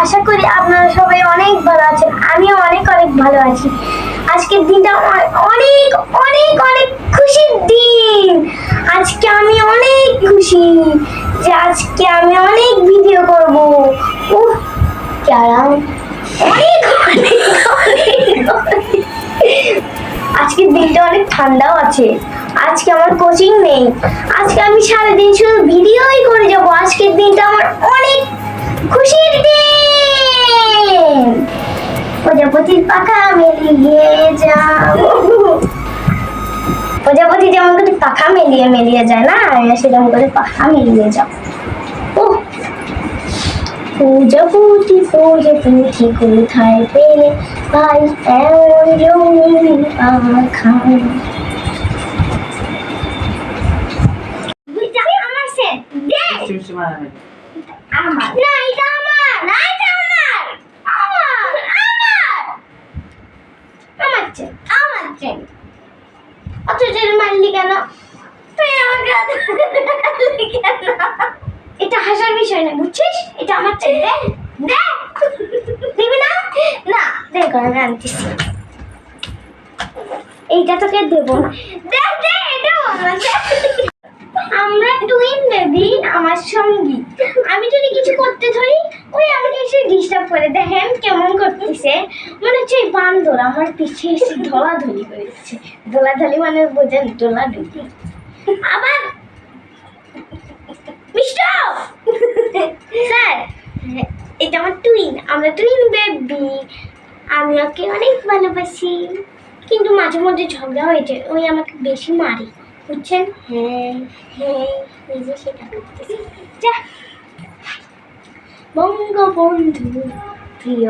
আশা করি আপনারা সবাই অনেক ভালো আছেন, আমিও অনেক অনেক ভালো আছি। আজকের দিনটা আমার অনেক অনেক অনেক খুশির দিন। আজকে আমি অনেক খুশি যে আজকে আমি অনেক ভিডিও করব। উহ, কি আরাম। অনেক অনেক অনেক অনেক। আজকের দিনটা অনেক ঠান্ডাও আছে। আজকে আমার কোচিং নেই। আজকে আমি সারাদিন শুধু ভিডিওই করে যাব। আজকের দিনটা আমার অনেক খুশির দিন। প্রজাপতির পাখা মেলিয়ে যাও। প্রজাপতি যেমন করে পাখা মেলিয়ে মেলিয়ে যায় না, সেরকম করে পাখা মেলিয়ে যাও। প্রজাপতি প্রজাপতি কোথায় পেলে ভাই এমন রঙিন পাখা। আমার না, এটা আমার না, এটা আমার আমার আমার আমার চেন আমার চেন। অত জোরে মারলি কেন তুই আমাকে? কেন? এটা হাসার বিষয় না, বুঝছিস? এটা আমার চেন। দে দিবি না? না দেখো আমি আনতেছি। এইটা তোকে দেবো না। দেখ দে, এটা আমার। আমরা টুইন বেবি, আমার সঙ্গী। আমি যদি কিছু করতে ধরি ওই আমাকে এসে ডিস্টার্ব করে। দেখেন কেমন করতেছে, মনে হচ্ছে বান্দর আমার পিছে এসে ধলাধলি করেছে। ধলাধলি মানে বোঝেন, ধলাধলি। আবার মিষ্টি স্যার, এটা আমার টুইন, আমরা টুইন বেবি। আমি ওকে অনেক ভালোবাসি, কিন্তু মাঝে মধ্যে ঝগড়া হয়েছে, ওই আমাকে বেশি মারে, বুঝছেন? হ্যাঁ হ্যাঁ, নিজে সেটা করতেছি। যা বঙ্গবন্ধু প্রিয়